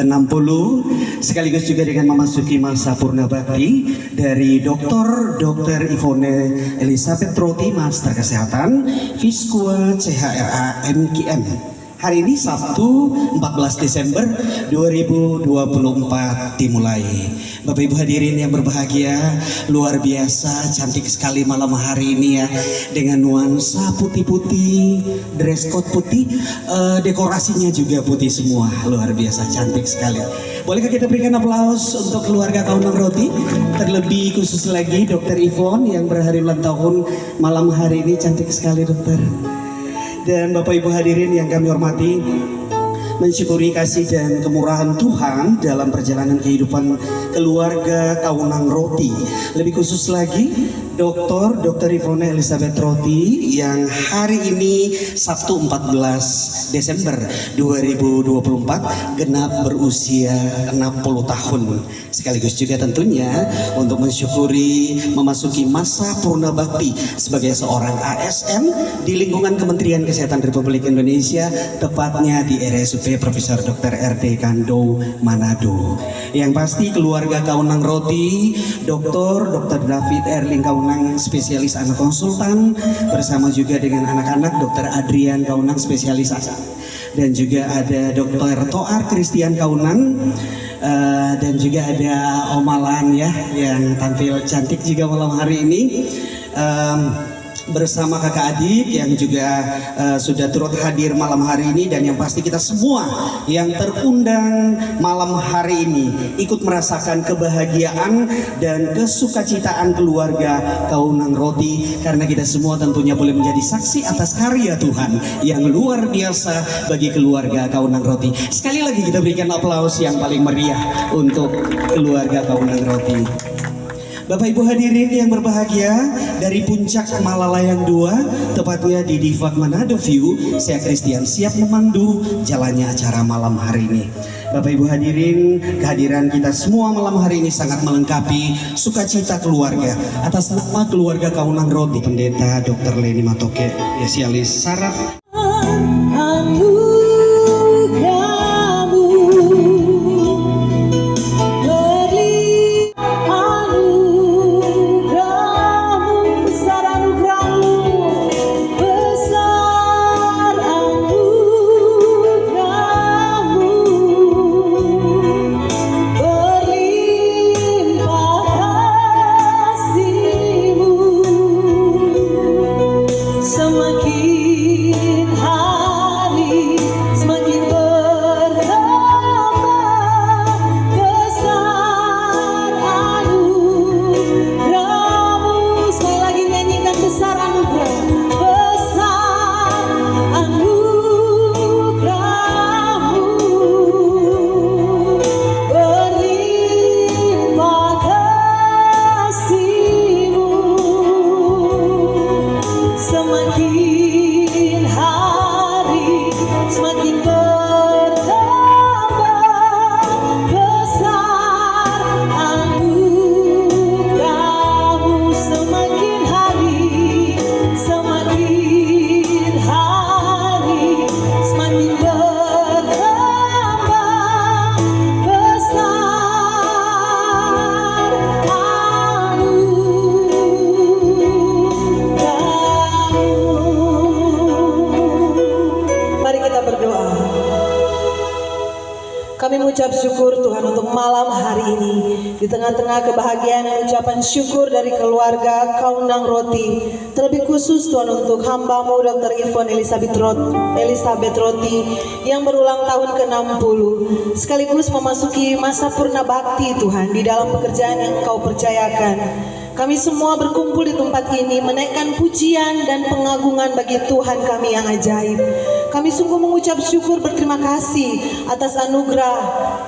ke-60 sekaligus juga dengan memasuki masa purna bakti dari Dr. Ivone Elizabeth Troti, Master Kesehatan, Fiskua CHRA MKM. Hari ini Sabtu 14 Desember 2024 dimulai. Bapak Ibu hadirin yang berbahagia, luar biasa cantik sekali malam hari ini ya, dengan nuansa putih-putih, dress code putih, dekorasinya juga putih semua, luar biasa cantik sekali. Bolehkah kita berikan aplaus untuk keluarga Kaunang Roti, terlebih khusus lagi Dr. Ivone yang berhari ulang tahun malam hari ini, cantik sekali dokter. Dan Bapak Ibu hadirin yang kami hormati, mensyukuri kasih dan kemurahan Tuhan dalam perjalanan kehidupan keluarga Kaunang Roti. Lebih khusus lagi Dr. Ivone Elizabeth Troti yang hari ini Sabtu 14 Desember 2024 genap berusia 60 tahun. Sekaligus juga tentunya untuk mensyukuri memasuki masa purna bakti sebagai seorang ASN di lingkungan Kementerian Kesehatan Republik Indonesia, tepatnya di RSUP Profesor Dr. R.D. Kando Manado. Yang pasti keluarga Kaunang Roti, Dr. David Erling Kaunang, spesialis anak konsultan, bersama juga dengan anak-anak Dr. Adrian Kaunang, spesialis anak, dan juga ada Dr. Toar Christian Kaunang, dan juga ada Omalan ya yang tampil cantik juga malam hari ini. Bersama kakak adik yang juga sudah turut hadir malam hari ini, dan yang pasti kita semua yang terundang malam hari ini ikut merasakan kebahagiaan dan kesukacitaan keluarga Kaunang Roti, karena kita semua tentunya boleh menjadi saksi atas karya Tuhan yang luar biasa bagi keluarga Kaunang Roti. Sekali lagi kita berikan aplaus yang paling meriah untuk keluarga Kaunang Roti. Bapak Ibu hadirin yang berbahagia, dari puncak Malalayang 2, tepatnya di Diva Manado View, saya Christian siap memandu jalannya acara malam hari ini. Bapak Ibu hadirin, kehadiran kita semua malam hari ini sangat melengkapi sukacita keluarga. Atas nama keluarga Kaunang Roti, Pendeta Dr. Leni Matoke, spesialis saraf. Kami mengucap syukur Tuhan untuk malam hari ini. Di tengah-tengah kebahagiaan dan ucapan syukur dari keluarga Kaunang Roti, terlebih khusus Tuhan untuk hamba-Mu Dr. Ivone Elizabeth Troti yang berulang tahun ke-60, sekaligus memasuki masa purna bakti Tuhan di dalam pekerjaan yang Engkau percayakan. Kami semua berkumpul di tempat ini menaikkan pujian dan pengagungan bagi Tuhan kami yang ajaib. Kami sungguh mengucap syukur, berterima kasih atas anugerah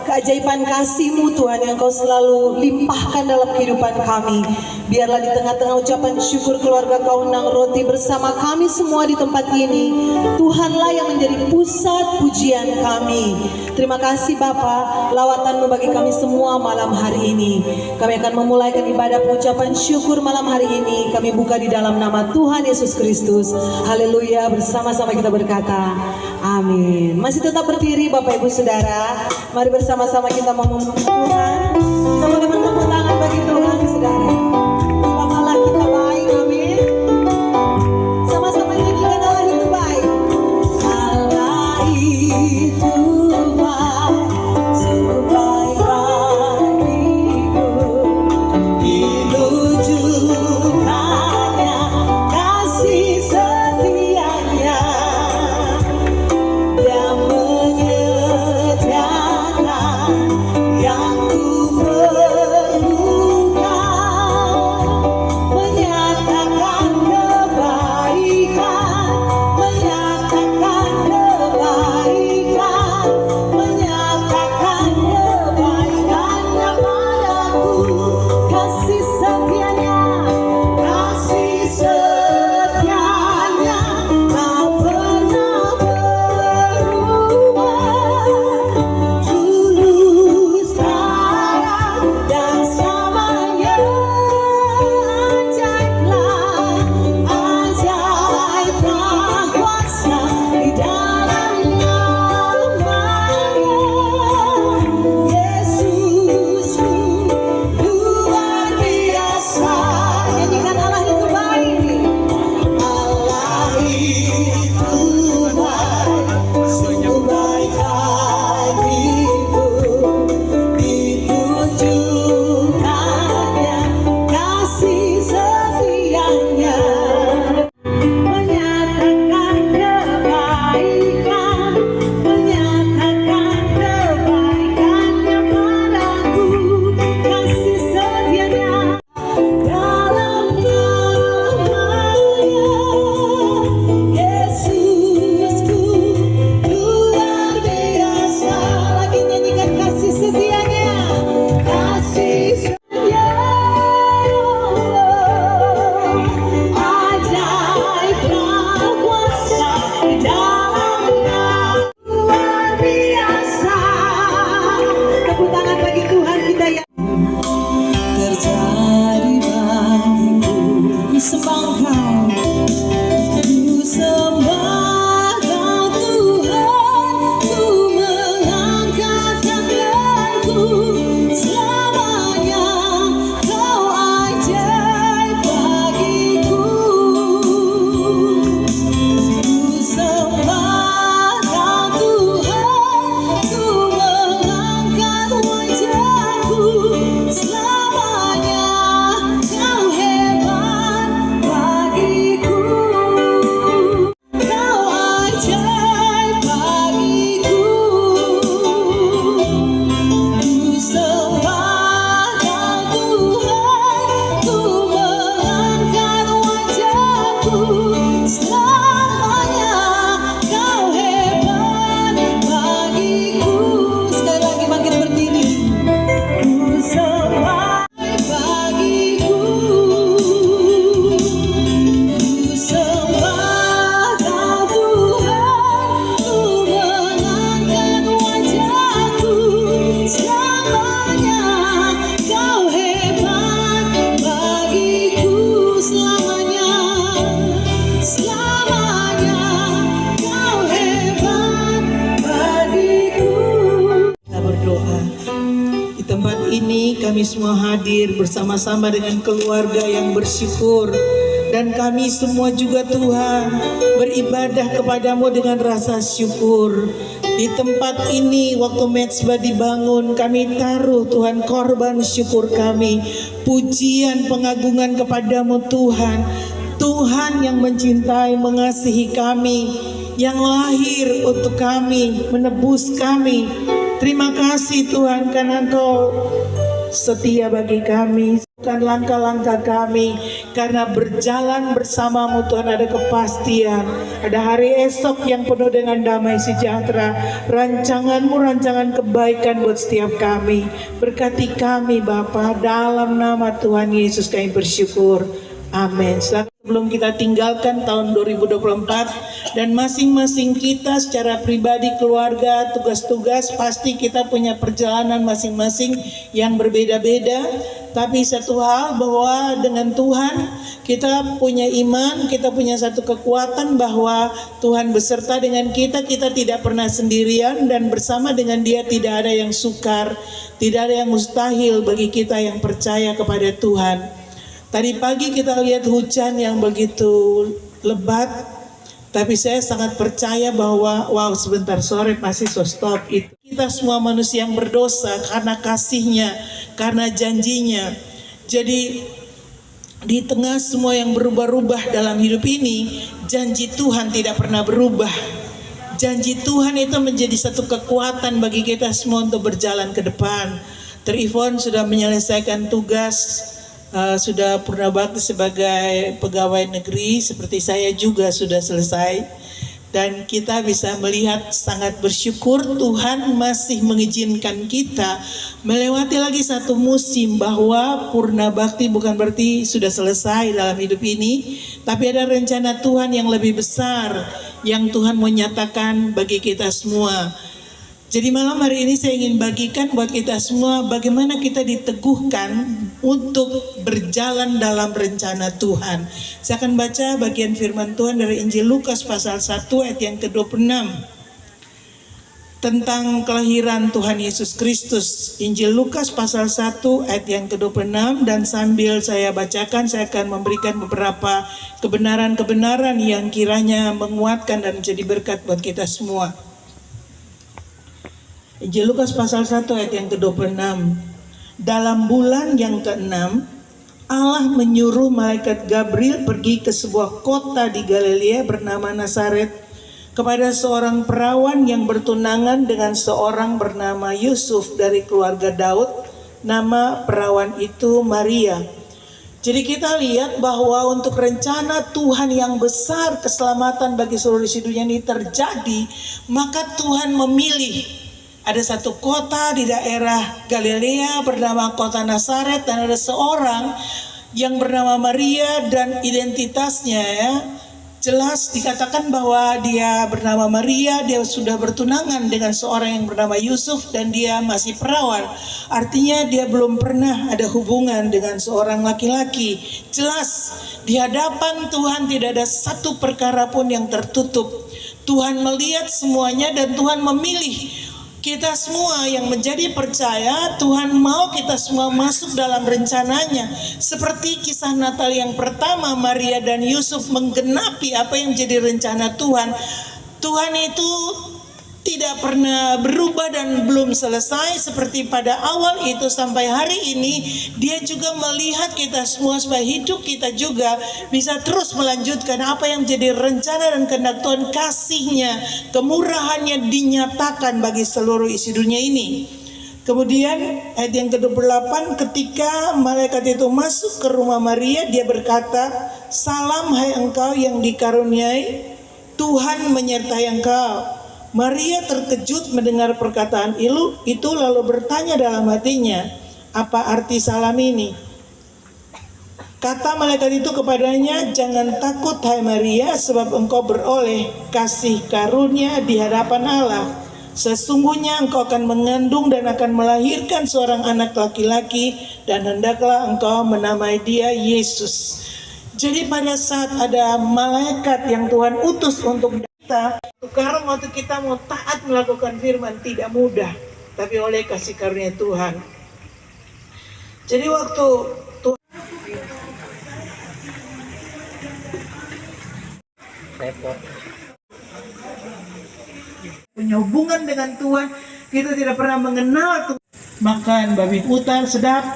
keajaiban kasih-Mu Tuhan yang Kau selalu limpahkan dalam kehidupan kami. Biarlah di tengah-tengah ucapan syukur keluarga Kaunang Roti bersama kami semua di tempat ini, Tuhanlah yang menjadi pusat pujian kami. Terima kasih Bapa, lawatan-Mu bagi kami semua malam hari ini. Kami akan memulaikan ibadah pengucapan syukur malam hari ini kami buka di dalam nama Tuhan Yesus Kristus. Haleluya, bersama-sama kita berkata amin. Masih tetap berdiri Bapak Ibu Saudara. Mari bersama-sama kita memuji Tuhan. Kita boleh bertepuk tangan bagi Tuhan Saudara. Sebab Allah kita baik, amin. Sama-sama nyanyikan Allah itu baik. Allah itu baik, sungguh baik bagiku. Ditunjukkannya kasih setianya. Dia menyediakan yang ku perlukan, menyatakan kebaikan, menyatakan kebaikan, menyatakan kebaikannya padaku. Kasih setianya, kasih setianya tak pernah berubah. Dulu, sekarang, dan selamanya. Ajaiblah kuasa di dalam namanya. Yesusku luar biasa. Nyanyikan Allah itu baik. Allah itu baik, sungguh baik bagiku. Ditunjukkannya kasih setianya. Menyatakan kebaikan, menyatakan kebaikannya padaku. Kasih setianya dalam namanya. Yesusku luar biasa. Lagi nyanyikan kasih setianya, kasih setianya. Ajaiblah kuasa di dalam nama luar biasa. Tepuk tangan bagi Tuhan kita yang terjadi bagiku. Ku sembah Engkau, ku sembah Kau Tuhan, ku mengangkat tanganku. Selamanya Kau ajaib bagiku. Ku sembah Kau Tuhan, ku mengangkat wajahku. Selamanya Kau hebat bagiku. Kau ajaib bagiku. Ku sembah Kau Tuhan, ku mengangkat wajahku. Selamanya Kau hebat bagiku. Sekali lagi bangkit berdiri. Ku sembah bagiku. Ku sembah Kau Tuhan, ku mengangkat wajahku. Selamanya Kau hebat bagiku. Selamanya, selamanya Kau hebat bagiku. Kita berdoa. Di tempat ini kami semua hadir bersama-sama dengan keluarga yang bersyukur. Dan kami semua juga Tuhan beribadah kepadamu dengan rasa syukur. Di tempat ini waktu mezbah dibangun, kami taruh Tuhan korban syukur kami, pujian pengagungan kepadamu Tuhan. Tuhan yang mencintai, mengasihi kami, yang lahir untuk kami, menebus kami. Terima kasih Tuhan karena Engkau setia bagi kami. Bukan langkah-langkah kami, karena berjalan bersamamu Tuhan ada kepastian, ada hari esok yang penuh dengan damai sejahtera. Rancanganmu rancangan kebaikan buat setiap kami. Berkati kami Bapa, dalam nama Tuhan Yesus kami bersyukur, amin. Sebelum kita tinggalkan tahun 2024, Dan masing-masing kita secara pribadi, keluarga, tugas-tugas, pasti kita punya perjalanan masing-masing yang berbeda-beda. Tapi satu hal, bahwa dengan Tuhan kita punya iman, kita punya satu kekuatan bahwa Tuhan beserta dengan kita. Kita tidak pernah sendirian, dan bersama dengan Dia tidak ada yang sukar, tidak ada yang mustahil bagi kita yang percaya kepada Tuhan. Tadi pagi kita lihat hujan yang begitu lebat, tapi saya sangat percaya bahwa sebentar, sore pasti stop itu. Kita semua manusia yang berdosa karena kasih-Nya, karena janjinya. Jadi di tengah semua yang berubah-ubah dalam hidup ini, janji Tuhan tidak pernah berubah. Janji Tuhan itu menjadi satu kekuatan bagi kita semua untuk berjalan ke depan. Terivon sudah menyelesaikan tugas, sudah purna bakti sebagai pegawai negeri, seperti saya juga sudah selesai. Dan kita bisa melihat sangat bersyukur Tuhan masih mengizinkan kita melewati lagi satu musim, bahwa purna bakti bukan berarti sudah selesai dalam hidup ini, tapi ada rencana Tuhan yang lebih besar yang Tuhan mau nyatakan bagi kita semua. Jadi malam hari ini saya ingin bagikan buat kita semua bagaimana kita diteguhkan untuk berjalan dalam rencana Tuhan. Saya akan baca bagian firman Tuhan dari Injil Lukas pasal 1 ayat yang ke-26 tentang kelahiran Tuhan Yesus Kristus. Injil Lukas pasal 1 ayat yang ke-26, dan sambil saya bacakan saya akan memberikan beberapa kebenaran-kebenaran yang kiranya menguatkan dan menjadi berkat buat kita semua. Injil Lukas pasal 1 ayat yang ke-26. Dalam bulan yang ke-6, Allah menyuruh malaikat Gabriel pergi ke sebuah kota di Galilea bernama Nazaret, kepada seorang perawan yang bertunangan dengan seorang bernama Yusuf dari keluarga Daud. Nama perawan itu Maria. Jadi kita lihat bahwa untuk rencana Tuhan yang besar, keselamatan bagi seluruh isi dunia ini terjadi, maka Tuhan memilih. Ada satu kota di daerah Galilea bernama kota Nazaret, dan ada seorang yang bernama Maria, dan identitasnya jelas dikatakan bahwa dia bernama Maria, dia sudah bertunangan dengan seorang yang bernama Yusuf, dan dia masih perawan. Artinya dia belum pernah ada hubungan dengan seorang laki-laki. Jelas di hadapan Tuhan tidak ada satu perkara pun yang tertutup. Tuhan melihat semuanya, dan Tuhan memilih kita semua yang menjadi percaya. Tuhan mau kita semua masuk dalam rencananya. Seperti kisah Natal yang pertama, Maria dan Yusuf menggenapi apa yang menjadi rencana Tuhan. Tuhan itu tidak pernah berubah dan belum selesai. Seperti pada awal itu sampai hari ini, Dia juga melihat kita semua supaya hidup kita juga bisa terus melanjutkan apa yang menjadi rencana dan kehendak Tuhan. Kasih-Nya, kemurahan-Nya dinyatakan bagi seluruh isi dunia ini. Kemudian ayat yang ke-28, ketika malaikat itu masuk ke rumah Maria, dia berkata, "Salam hai engkau yang dikaruniai, Tuhan menyertai engkau." Maria terkejut mendengar perkataan itu, lalu bertanya dalam hatinya, apa arti salam ini? Kata malaikat itu kepadanya, "Jangan takut hai Maria, sebab engkau beroleh kasih karunia di hadapan Allah. Sesungguhnya engkau akan mengandung dan akan melahirkan seorang anak laki-laki, dan hendaklah engkau menamai dia Yesus." Jadi pada saat ada malaikat yang Tuhan utus untuk kita, sekarang waktu kita mau taat melakukan firman tidak mudah, tapi oleh kasih karunia Tuhan. Jadi waktu Tuhan punya hubungan dengan Tuhan, kita tidak pernah mengenal Tuhan. Makan babi putar sedap,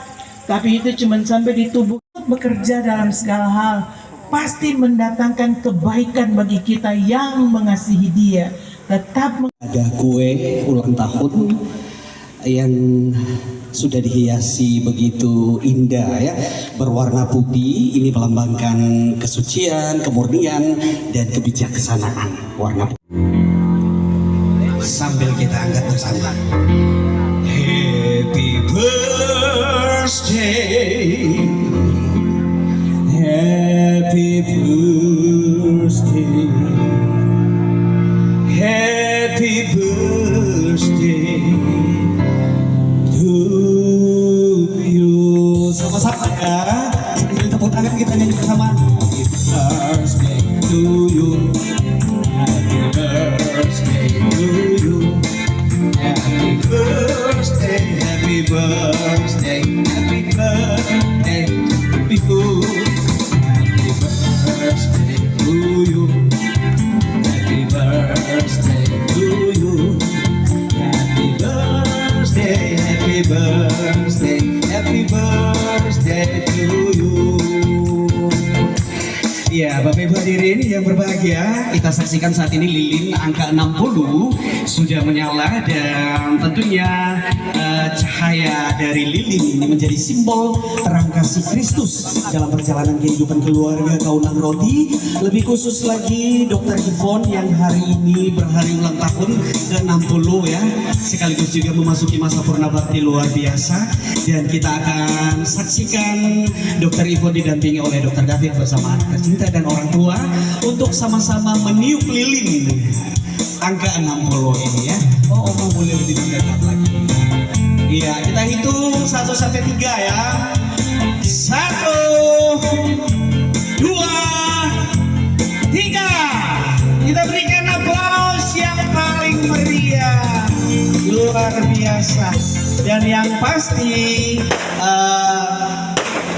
tapi itu cuma sampai di tubuh. Bekerja dalam segala hal pasti mendatangkan kebaikan bagi kita yang mengasihi Dia. Tetap ada kue ulang tahun yang sudah dihiasi begitu indah ya, berwarna putih. Ini melambangkan kesucian, kemurnian, dan kebijaksanaan. Warna putih. Sambil kita angkat bersama. Happy birthday, happy birthday birthday, happy birthday to you. Happy birthday to you. Happy birthday to you. Happy birthday, happy birthday, happy birthday to you. Ya, Bapak Ibu hadirin yang berbahagia, kita saksikan saat ini lilin angka 60 sudah menyala dan tentunya cahaya dari lilin ini menjadi simbol terang kasih Kristus dalam perjalanan kehidupan keluarga Kaunang Roti. Lebih khusus lagi Dr. Yvonne yang hari ini berhari ulang tahun ke-60 ya, sekaligus juga memasuki masa purna bakti luar biasa, dan kita akan saksikan Dr. Yvonne didampingi oleh Dr. David bersama anak tercinta dan orang tua untuk sama-sama meniup lilin angka 60 ini ya. Oh, boleh lebih dekat lagi. Iya, kita hitung 1 sampai 3 ya. 1, 2, 3. Kita berikan aplaus yang paling meriah, luar biasa. Dan yang pasti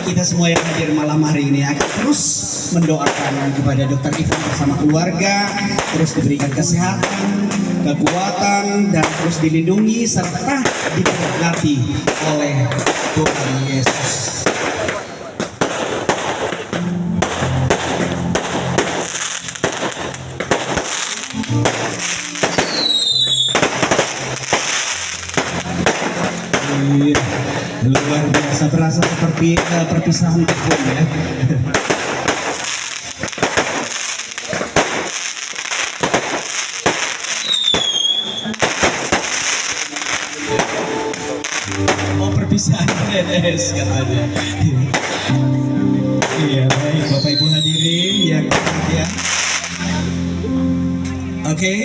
kita semua yang hadir malam hari ini akan terus mendoakan kepada Dr. Yvonne bersama keluarga, terus diberikan kesehatan, kekuatan, dan terus dilindungi serta diberkati oleh Tuhan Yesus. Luar biasa, berasa seperti perpisahan tahun ya. Oh, perpisahan PNS katanya. Iya, baik Bapak Ibu hadirin yang berbahagia. Oke,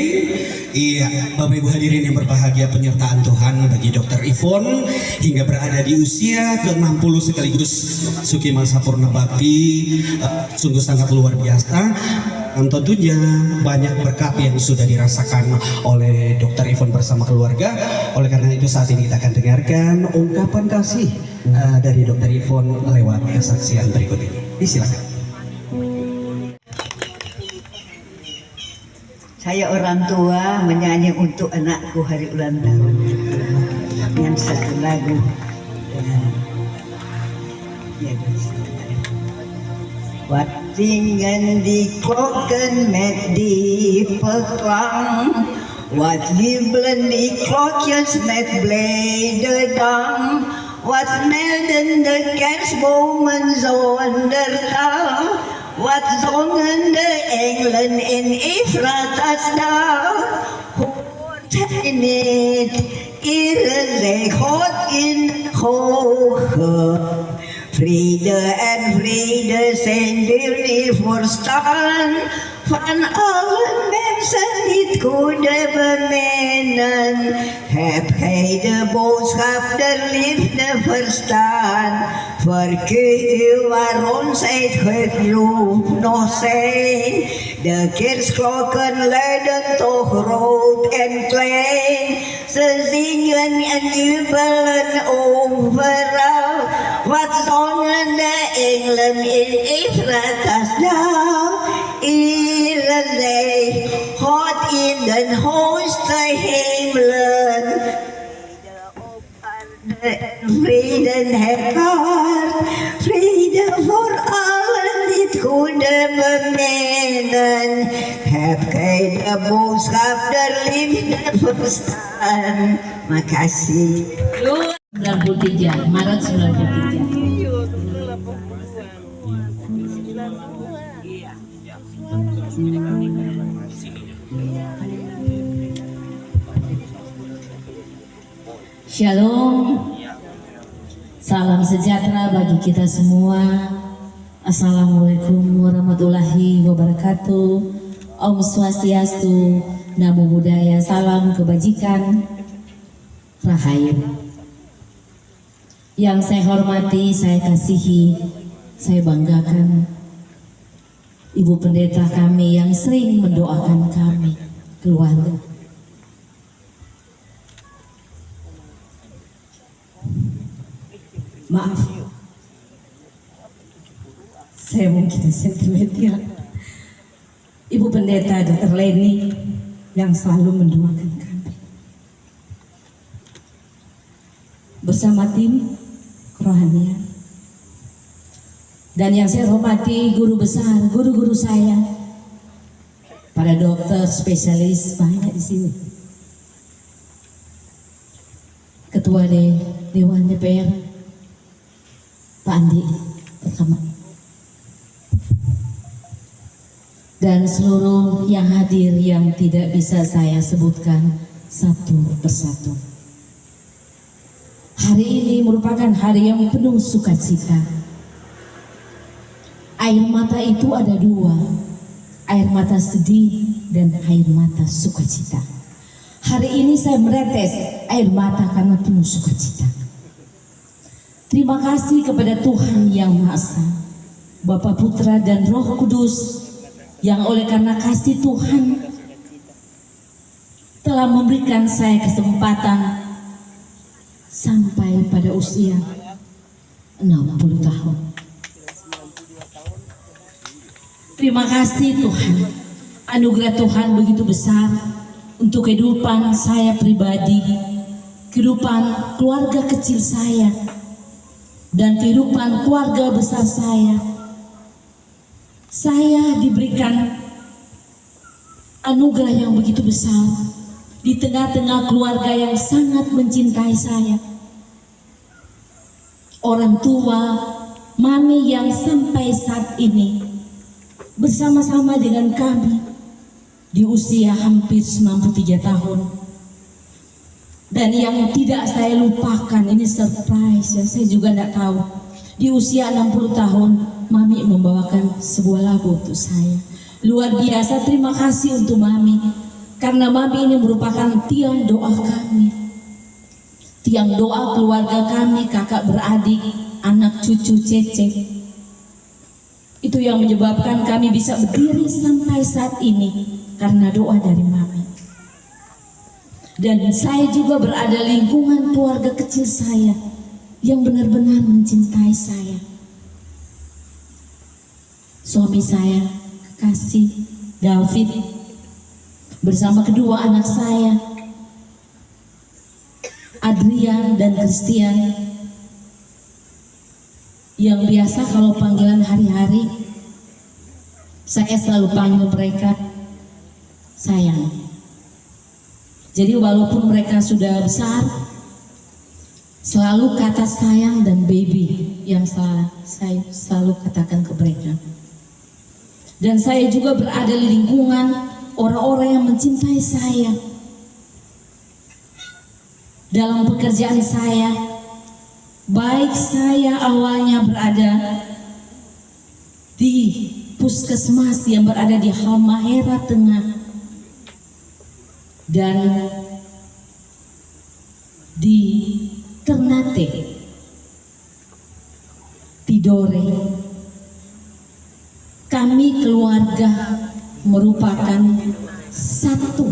iya Bapak Ibu hadirin yang berbahagia, penyertaan Tuhan bagi Dr. Yvonne hingga berada di usia ke-60 sekaligus suki masa purna bakti sungguh sangat luar biasa. Dan tentunya banyak berkat yang sudah dirasakan oleh Dr. Yvonne bersama keluarga. Oleh karena itu saat ini kita akan dengarkan ungkapan kasih dari Dr. Yvonne lewat kesaksian berikut ini. Disilakan. Saya orang tua menyanyi untuk anakku hari ulang tahun dengan satu lagu. Wat ringen di klokken met die verklang, wat wiebelen die klokjes met blijde dang, wat melden de kerstbomen zonder taal. Wat zongen de engelen in Efratas dal? Hoort hij niet, iedereen God in hoge. Vrede en vrede zijn jullie voorstaan van alle mensen die het goede beminnen. Heb gij de boodschap der liefde verstaan? Verkeur u waarom zijt geloof nog zijn. De kerstklokken luiden toch rood en klein. Ze zingen en jubelen overal. Wat zongen de engelen in Efratas dal? Iedereen, God in de hoogste hemelen. Vrede herkaart, vrede voor allen die het goede beminnen. Heb gij de boodschap der liefde verstaan? Makasih. 93, Maret 93. Shalom, salam sejahtera bagi kita semua. Assalamualaikum warahmatullahi wabarakatuh. Om Swastiastu, Namo Buddhaya, salam kebajikan, Rahayu. Yang saya hormati, saya kasihi, saya banggakan Ibu Pendeta kami yang sering mendoakan kami, keluarga. Maaf, saya mungkin sentimental. Ibu Pendeta Dr. Leni yang selalu mendoakan kami. Bersama tim kerohanian. Dan yang saya hormati guru besar, guru-guru saya, para dokter, spesialis banyak di sini. Ketua Dewan DPR, Pak Andi pertama. Dan seluruh yang hadir yang tidak bisa saya sebutkan satu persatu. Hari ini merupakan hari yang penuh sukacita. Air mata itu ada dua, air mata sedih dan air mata sukacita. Hari ini saya meretes air mata karena penuh sukacita. Terima kasih kepada Tuhan Yang Maha Esa, Bapa, Putra dan Roh Kudus, yang oleh karena kasih Tuhan telah memberikan saya kesempatan sampai pada usia 60 tahun. Terima kasih Tuhan, anugerah Tuhan begitu besar untuk kehidupan saya pribadi, kehidupan keluarga kecil saya, dan kehidupan keluarga besar saya. Saya diberikan anugerah yang begitu besar di tengah-tengah keluarga yang sangat mencintai saya. Orang tua, mami yang sampai saat ini bersama-sama dengan kami di usia hampir 93 tahun. Dan yang tidak saya lupakan, ini surprise ya, saya juga tidak tahu. Di usia 60 tahun, Mami membawakan sebuah lagu untuk saya. Luar biasa, terima kasih untuk Mami. Karena Mami ini merupakan tiang doa kami. Tiang doa keluarga kami, kakak beradik, anak cucu cece. Itu yang menyebabkan kami bisa berdiri sampai saat ini. Karena doa dari Mami. Dan saya juga berada lingkungan keluarga kecil saya yang benar-benar mencintai saya. Suami saya, kekasih David, bersama kedua anak saya, Adrian dan Christian, yang biasa kalau panggilan hari-hari, saya selalu panggil mereka sayang. Jadi walaupun mereka sudah besar, selalu kata sayang dan baby yang saya selalu katakan ke mereka. Dan saya juga berada di lingkungan orang-orang yang mencintai saya. Dalam pekerjaan saya, baik saya awalnya berada di puskesmas yang berada di Halmahera Tengah dan di Ternate, Tidore. Kami keluarga merupakan satu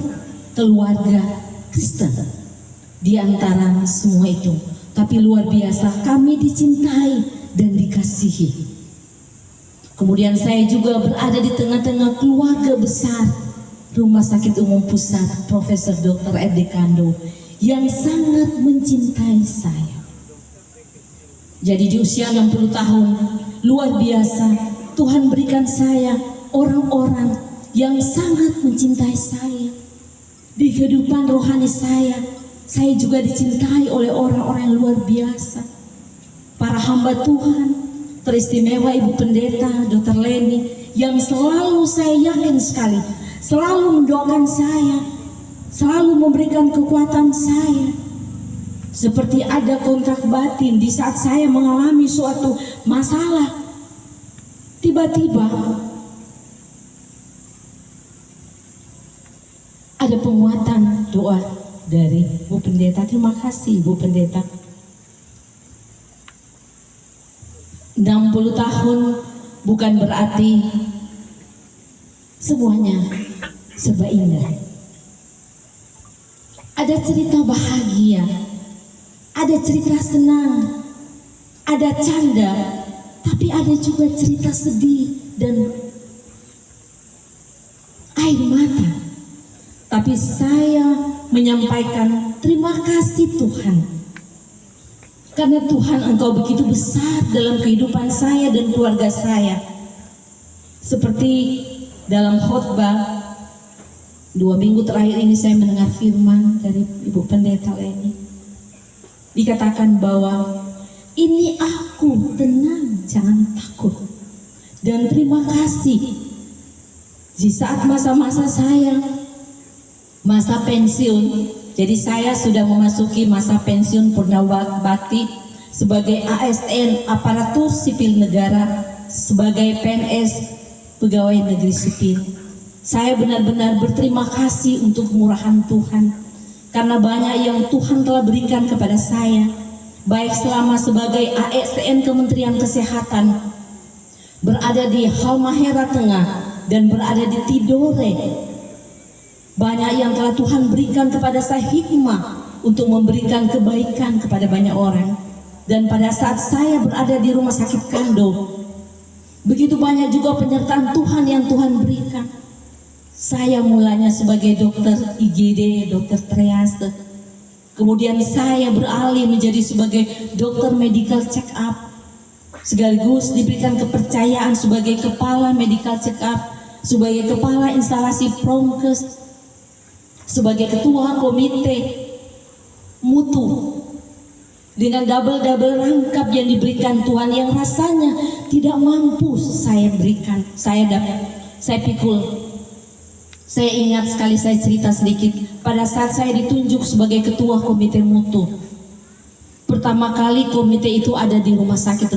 keluarga Kristen di antara semua itu. Tapi luar biasa, kami dicintai dan dikasihi. Kemudian saya juga berada di tengah-tengah keluarga besar Rumah Sakit Umum Pusat Profesor Dr. R.D. Kando yang sangat mencintai saya. Jadi di usia 60 tahun, luar biasa, Tuhan berikan saya orang-orang yang sangat mencintai saya. Di kehidupan rohani saya juga dicintai oleh orang-orang yang luar biasa. Para hamba Tuhan, teristimewa Ibu Pendeta Dr. Leni, yang selalu saya yakin sekali, selalu mendoakan saya, selalu memberikan kekuatan saya. Seperti ada kontrak batin di saat saya mengalami suatu masalah. Tiba-tiba ada penguatan doa dari Bu Pendeta. Terima kasih Bu Pendeta. 60 tahun bukan berarti semuanya serba indah. Ada cerita bahagia, ada cerita senang, ada canda, tapi ada juga cerita sedih dan air mata. Tapi saya menyampaikan terima kasih Tuhan, karena Tuhan Engkau begitu besar dalam kehidupan saya dan keluarga saya. Seperti dalam khotbah 2 minggu terakhir ini saya mendengar firman dari Ibu Pendeta Leni. Dikatakan bahwa ini aku, tenang, jangan takut. Dan terima kasih di saat masa-masa saya, masa pensiun. Jadi saya sudah memasuki masa pensiun purna bakti sebagai ASN, aparatur sipil negara, sebagai PNS, pegawai negeri sipil. Saya benar-benar berterima kasih untuk kemurahan Tuhan, karena banyak yang Tuhan telah berikan kepada saya, baik selama sebagai ASN Kementerian Kesehatan, berada di Halmahera Tengah dan berada di Tidore. Banyak yang telah Tuhan berikan kepada saya hikmah untuk memberikan kebaikan kepada banyak orang. Dan pada saat saya berada di Rumah Sakit Kando, begitu banyak juga penyertaan Tuhan yang Tuhan berikan. Saya mulanya sebagai dokter IGD, dokter triase. Kemudian saya beralih menjadi sebagai dokter medical check up. Sekaligus diberikan kepercayaan sebagai kepala medical check up, sebagai kepala instalasi promkes, sebagai ketua komite mutu. Dengan double rangkap yang diberikan Tuhan yang rasanya tidak mampu saya berikan, saya pikul. Saya ingat sekali, saya cerita sedikit, pada saat saya ditunjuk sebagai ketua komite mutu. Pertama kali komite itu ada di rumah sakit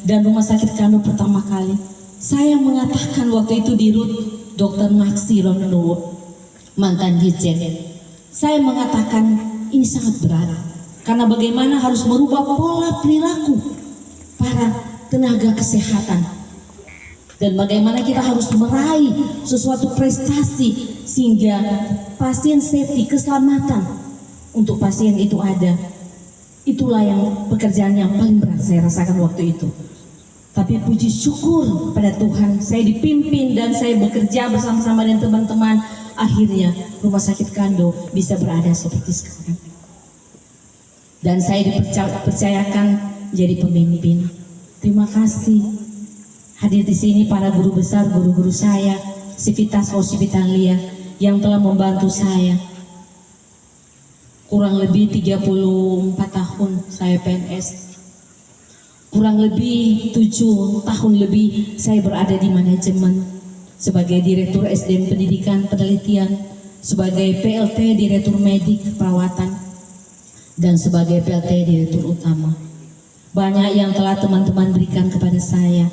dan Rumah Sakit Kando pertama kali. Saya mengatakan waktu itu di RUT Dr. Maksi Ronowo, mantan dirjen. Saya mengatakan ini sangat berat, karena bagaimana harus merubah pola perilaku para tenaga kesehatan. Dan bagaimana kita harus meraih sesuatu prestasi sehingga pasien safety, keselamatan untuk pasien itu ada. Itulah yang pekerjaan yang paling berat saya rasakan waktu itu. Tapi puji syukur pada Tuhan, saya dipimpin dan saya bekerja bersama-sama dengan teman-teman. Akhirnya Rumah Sakit Kando bisa berada seperti sekarang. Dan saya dipercayakan jadi pemimpin. Terima kasih. Hadir di sini para guru besar, guru-guru saya, Sivitas Hospitalia yang telah membantu saya. Kurang lebih 34 tahun saya PNS. Kurang lebih 7 tahun lebih saya berada di manajemen sebagai Direktur SDM Pendidikan Penelitian, sebagai PLT Direktur Medik Perawatan, dan sebagai PLT Direktur Utama. Banyak yang telah teman-teman berikan kepada saya.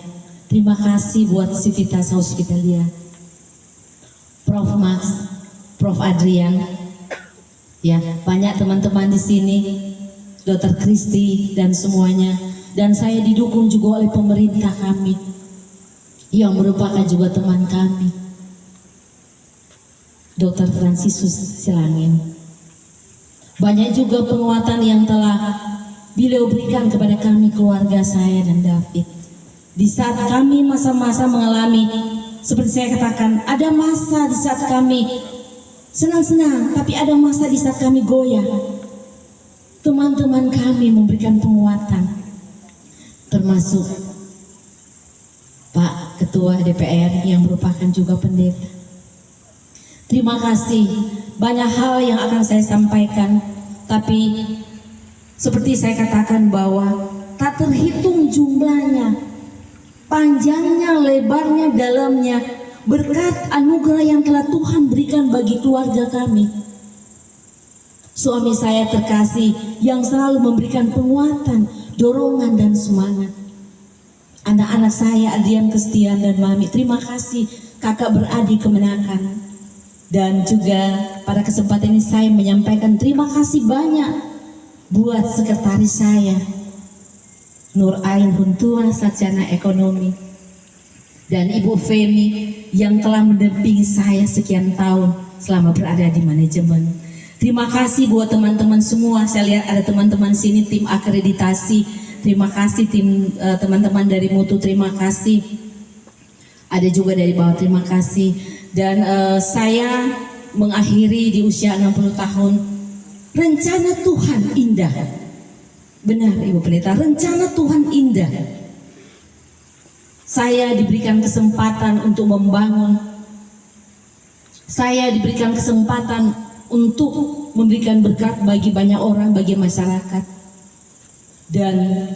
Terima kasih buat Sivitas Hospitalia, Prof. Max, Prof. Adrian, ya banyak teman-teman di sini, Dr. Kristi dan semuanya. Dan saya didukung juga oleh pemerintah kami, yang merupakan juga teman kami, Dr. Fransiskus Silangin. Banyak juga penguatan yang telah beliau berikan kepada kami, keluarga saya dan David. Di saat kami masa-masa mengalami, seperti saya katakan, ada masa di saat kami senang-senang, tapi ada masa di saat kami goyah. Teman-teman kami memberikan penguatan, termasuk Pak Ketua DPR yang merupakan juga pendeta. Terima kasih. Banyak hal yang akan saya sampaikan, tapi seperti saya katakan bahwa tak terhitung jumlahnya, panjangnya, lebarnya, dalamnya, berkat anugerah yang telah Tuhan berikan bagi keluarga kami. Suami saya terkasih yang selalu memberikan penguatan, dorongan dan semangat. Anak-anak saya, Adrian, Kristian dan Mami, terima kasih kakak beradik kemenakan. Dan juga pada kesempatan ini saya menyampaikan terima kasih banyak buat sekretaris saya, Nur Ain Huntua, sarjana ekonomi, dan Ibu Femi yang telah mendampingi saya sekian tahun selama berada di manajemen. Terima kasih buat teman-teman semua. Saya lihat ada teman-teman sini tim akreditasi Terima kasih tim teman-teman dari Mutu, terima kasih. Ada juga dari bawah, terima kasih. Dan saya mengakhiri di usia 60 tahun. Rencana Tuhan indah. Benar Ibu Pendeta, rencana Tuhan indah. Saya diberikan kesempatan untuk membangun. Saya diberikan kesempatan untuk memberikan berkat bagi banyak orang, bagi masyarakat. Dan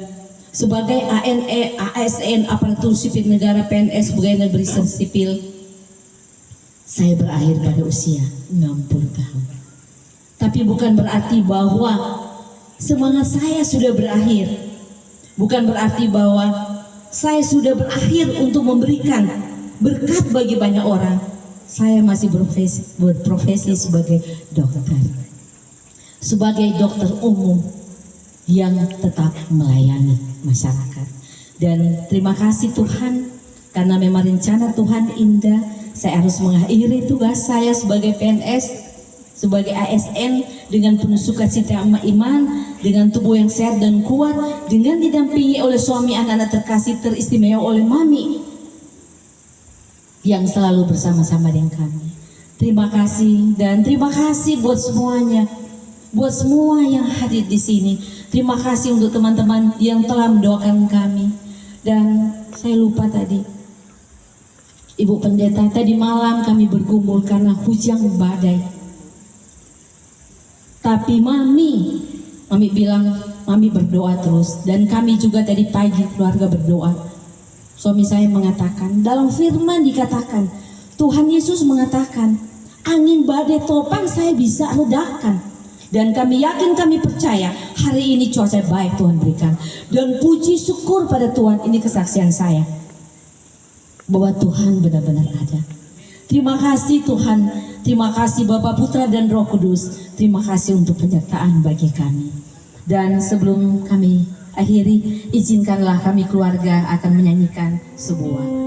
sebagai ANE, ASN, aparatur sipil negara, PNS, pegawai negeri sipil, saya berakhir pada usia 60 tahun. Tapi bukan berarti bahwa semangat saya sudah berakhir. Bukan berarti bahwa saya sudah berakhir untuk memberikan berkat bagi banyak orang. Saya masih berprofesi sebagai dokter. Sebagai dokter umum yang tetap melayani masyarakat. Dan terima kasih Tuhan, karena memang rencana Tuhan indah. Saya harus mengakhiri tugas saya sebagai PNS, sebagai ASN dengan penuh sukacita iman, dengan tubuh yang sehat dan kuat, dengan didampingi oleh suami, anak-anak terkasih, teristimewa oleh Mami yang selalu bersama-sama dengan kami. Terima kasih, dan terima kasih buat semuanya, buat semua yang hadir di sini. Terima kasih untuk teman-teman yang telah mendoakan kami. Dan saya lupa tadi, Ibu Pendeta, tadi malam kami bergumul karena hujan badai. Tapi Mami bilang, Mami berdoa terus. Dan kami juga tadi pagi keluarga berdoa. Suami saya mengatakan, dalam firman dikatakan, Tuhan Yesus mengatakan, angin badai topan saya bisa redakan. Dan kami yakin, kami percaya hari ini cuaca baik Tuhan berikan. Dan puji syukur pada Tuhan, ini kesaksian saya bahwa Tuhan benar-benar ada. Terima kasih Tuhan, terima kasih Bapa, Putra dan Roh Kudus. Terima kasih untuk penyertaan bagi kami. Dan sebelum kami akhiri, izinkanlah kami keluarga akan menyanyikan sebuah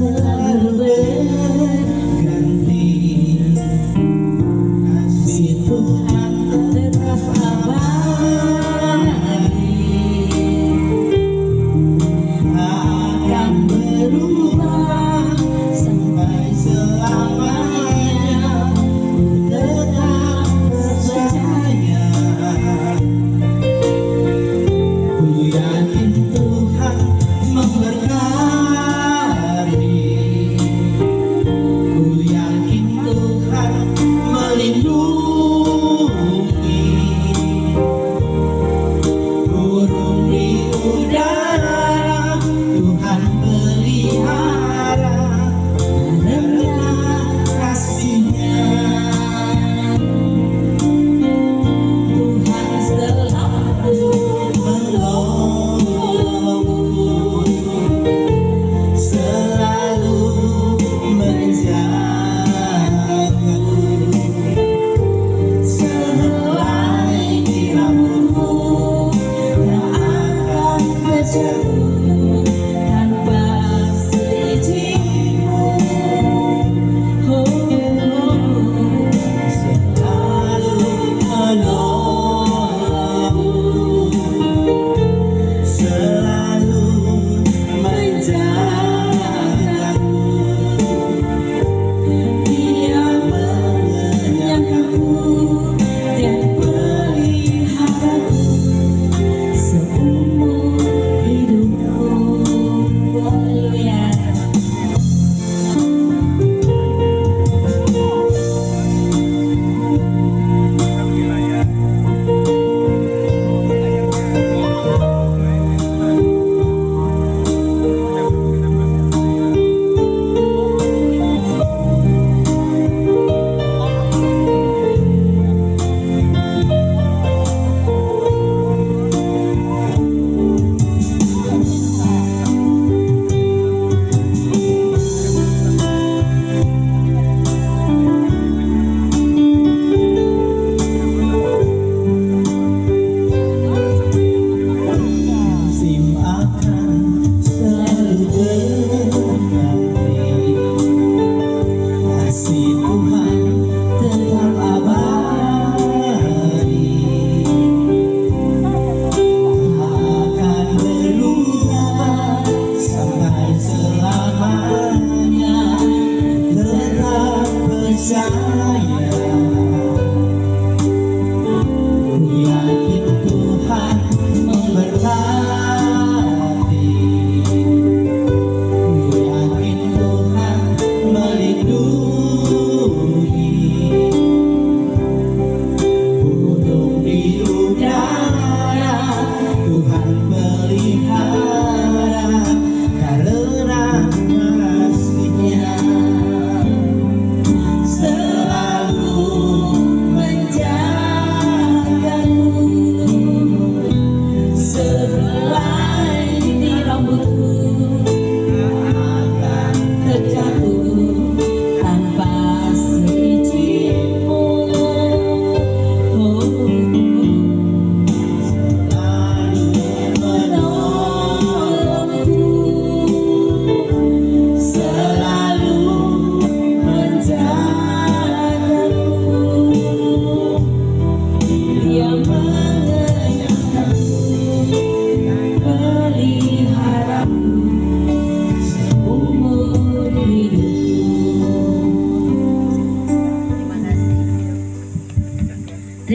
Selalu berganti kasih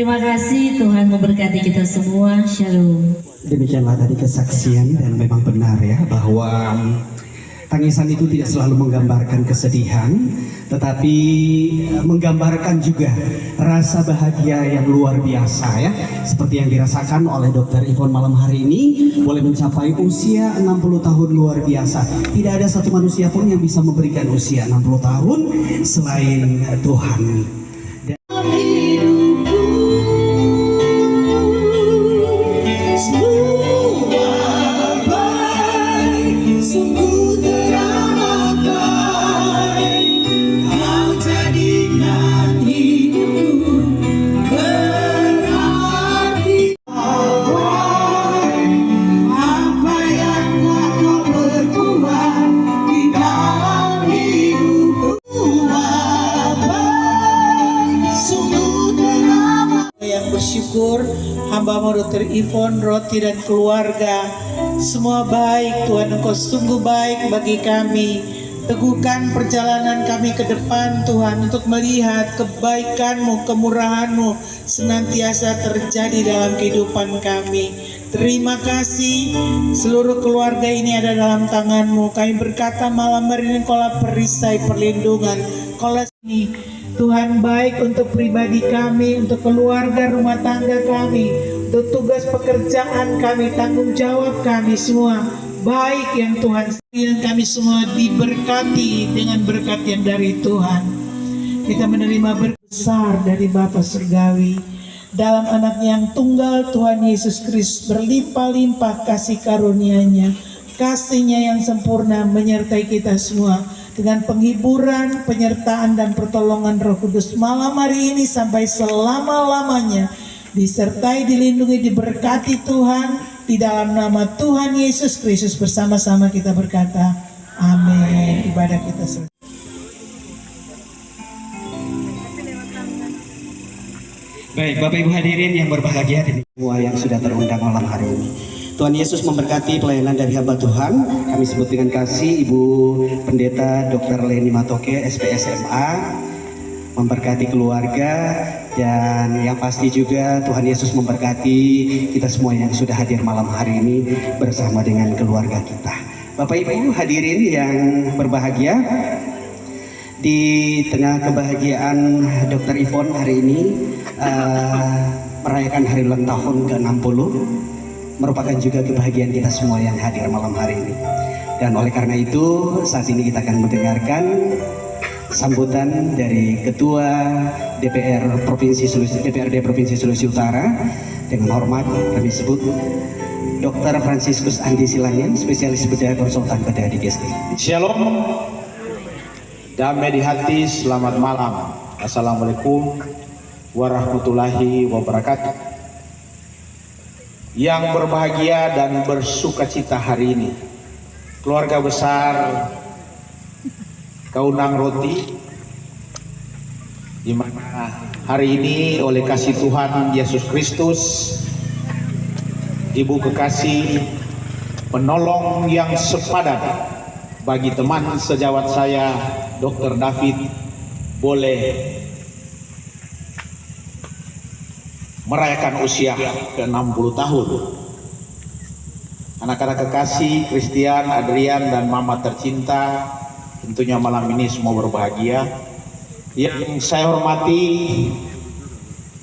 Terima kasih, Tuhan memberkati kita semua. Shalom. Demikianlah tadi kesaksian, dan memang benar ya bahwa tangisan itu tidak selalu menggambarkan kesedihan, tetapi menggambarkan juga rasa bahagia yang luar biasa ya, seperti yang dirasakan oleh Dr. Ivon malam hari ini. Boleh mencapai usia 60 tahun luar biasa. Tidak ada satu manusia pun yang bisa memberikan usia 60 tahun selain Tuhan. Bersyukur hamba-Mu Dr. Ivon, Roti dan keluarga semua baik. Tuhan, Engkau sungguh baik bagi kami. Teguhkan perjalanan kami ke depan Tuhan, untuk melihat kebaikan-Mu, kemurahan-Mu senantiasa terjadi dalam kehidupan kami. Terima kasih, seluruh keluarga ini ada dalam tangan-Mu. Kami berkata malam hari ini, Engkaulah perisai perlindungan. Engkaulah ini Tuhan baik untuk pribadi kami, untuk keluarga rumah tangga kami, untuk tugas pekerjaan kami, tanggung jawab kami semua. Baik yang Tuhan, dan kami semua diberkati dengan berkat yang dari Tuhan. Kita menerima berkat besar dari Bapa Surgawi. Dalam anak-Nya yang tunggal Tuhan Yesus Kristus, berlimpah-limpah kasih karunia-Nya, kasih-Nya yang sempurna menyertai kita semua. Dengan penghiburan, penyertaan dan pertolongan Roh Kudus malam hari ini sampai selama-lamanya, disertai, dilindungi, diberkati Tuhan, di dalam nama Tuhan Yesus Kristus. Bersama-sama kita berkata amin. Ibadah kita selesai. Baik, Bapak Ibu hadirin yang berbahagia dan semua yang sudah terundang malam hari ini, Tuhan Yesus memberkati pelayanan dari hamba Tuhan. Kami sebut dengan kasih Ibu Pendeta Dr. Leni Matoke, SPSMA, memberkati keluarga, dan yang pasti juga Tuhan Yesus memberkati kita semua yang sudah hadir malam hari ini bersama dengan keluarga kita. Bapak Ibu hadirin yang berbahagia, di tengah kebahagiaan Dr. Ivon hari ini merayakan hari ulang tahun ke-60, merupakan juga kebahagiaan kita semua yang hadir malam hari ini. Dan oleh karena itu saat ini kita akan mendengarkan sambutan dari Ketua DPRD Provinsi Sulawesi Utara. Dengan hormat kami sebut Dr. Franciscus Andi Silanyan, spesialis bedah konsultan bedah di GST. Shalom, damai di hati, selamat malam. Assalamualaikum warahmatullahi wabarakatuh. Yang berbahagia dan bersukacita hari ini, keluarga besar Kaunang Roti, di mana hari ini oleh kasih Tuhan Yesus Kristus, Ibu kekasih, penolong yang sepadan bagi teman sejawat saya, Dr. David, boleh merayakan usia ke-60 tahun. Anak-anak kekasih, Christian, Adrian, dan Mama tercinta, tentunya malam ini semua berbahagia. Yang saya hormati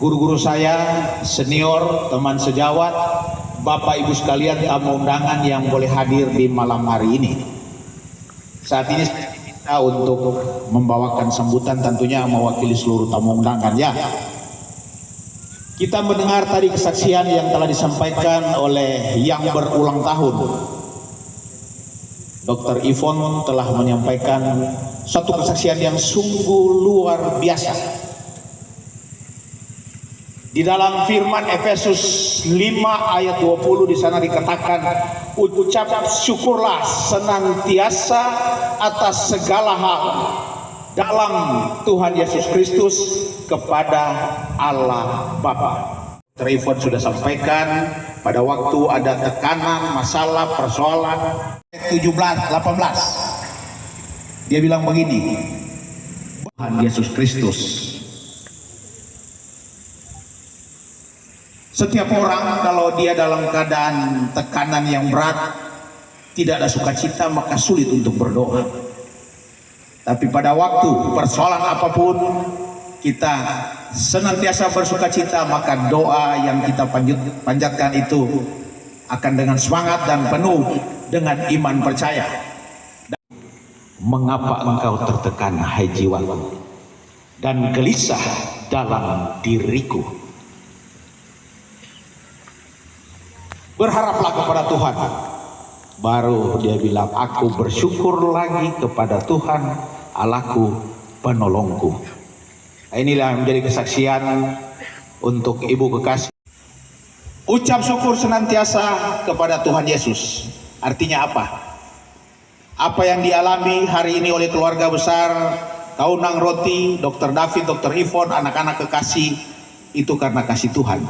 guru-guru saya, senior, teman sejawat, Bapak Ibu sekalian, tamu undangan yang boleh hadir di malam hari ini. Saat ini saya diminta untuk membawakan sambutan, tentunya mewakili seluruh tamu undangan ya. Kita mendengar tadi kesaksian yang telah disampaikan oleh yang berulang tahun. Dr. Ivon telah menyampaikan satu kesaksian yang sungguh luar biasa. Di dalam firman Efesus 5 ayat 20 di sana dikatakan, ucap syukurlah senantiasa atas segala hal dalam Tuhan Yesus Kristus kepada Allah Bapa. Dr. Ivon sudah sampaikan, pada waktu ada tekanan, masalah, persoalan 17-18, dia bilang begini, Tuhan Yesus Kristus Setiap orang kalau dia dalam keadaan tekanan yang berat, tidak ada sukacita, maka sulit untuk berdoa. Tapi pada waktu persoalan apapun, kita senantiasa bersukacita, maka doa yang kita panjatkan itu akan dengan semangat dan penuh dengan iman percaya. Mengapa engkau tertekan, hai jiwaku, dan gelisah dalam diriku? Berharaplah kepada Tuhan. Baru dia bilang, aku bersyukur lagi kepada Tuhan Allahku penolongku. Inilah yang menjadi kesaksian untuk ibu kekasih. Ucap syukur senantiasa kepada Tuhan Yesus. Artinya apa? Apa yang dialami hari ini oleh keluarga besar Kaunang Roti, Dr. David, Dr. Ivon, anak-anak kekasih, itu karena kasih Tuhan.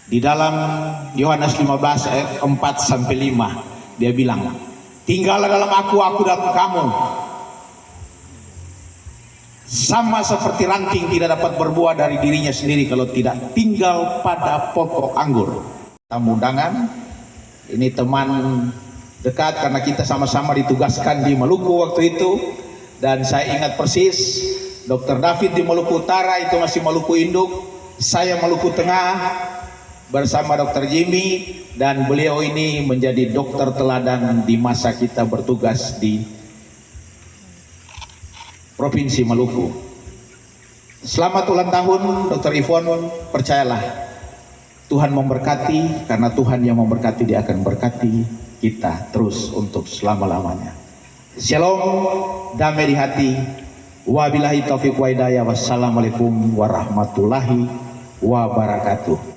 Di dalam Yohanes 15 ayat 4-5 dia bilang, tinggallah dalam aku dalam kamu. Sama seperti ranting tidak dapat berbuah dari dirinya sendiri kalau tidak tinggal pada pokok anggur. Tamu undangan, ini teman dekat karena kita sama-sama ditugaskan di Maluku waktu itu. Dan saya ingat persis, Dr. David di Maluku Utara, itu masih Maluku Induk, saya Maluku Tengah bersama Dr. Jimmy, dan beliau ini menjadi dokter teladan di masa kita bertugas di Provinsi Maluku. Selamat ulang tahun Dr. Ivon, percayalah Tuhan memberkati, karena Tuhan yang memberkati dia akan berkati kita terus untuk selama-lamanya. Shalom, damai di hati. Wabillahi taufiq wa hidayah. Wassalamualaikum warahmatullahi wabarakatuh.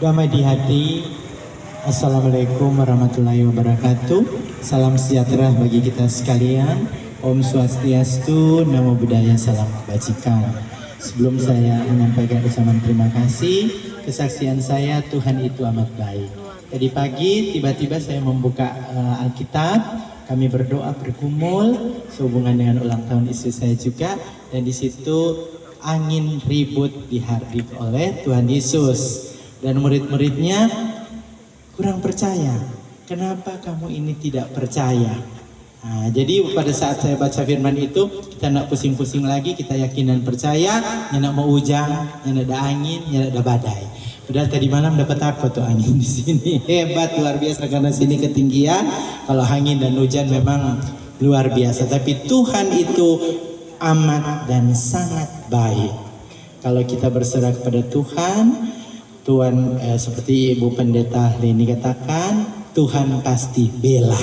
Damai di hati. Assalamualaikum warahmatullahi wabarakatuh. Salam sejahtera bagi kita sekalian. Om Swastiastu, Namo Buddhaya, salam kebajikan. Sebelum saya menyampaikan ucapan terima kasih, kesaksian saya Tuhan itu amat baik. Tadi pagi tiba-tiba saya membuka Alkitab, kami berdoa bergumul sehubungan dengan ulang tahun istri saya juga, dan di situ angin ribut dihardik oleh Tuhan Yesus. Dan murid-muridnya kurang percaya. Kenapa kamu ini tidak percaya? Nah, jadi pada saat saya baca firman itu, kita nak pusing-pusing lagi, kita yakin dan percaya. Yang nak mau hujan, yang ada angin, yang ada badai. Padahal tadi malam dapat apa tuh angin di sini? Hebat, luar biasa, karena sini ketinggian. Kalau angin dan hujan memang luar biasa. Tapi Tuhan itu amat dan sangat baik. Kalau kita berserah kepada Tuhan, seperti Ibu Pendeta Leni katakan, Tuhan pasti bela.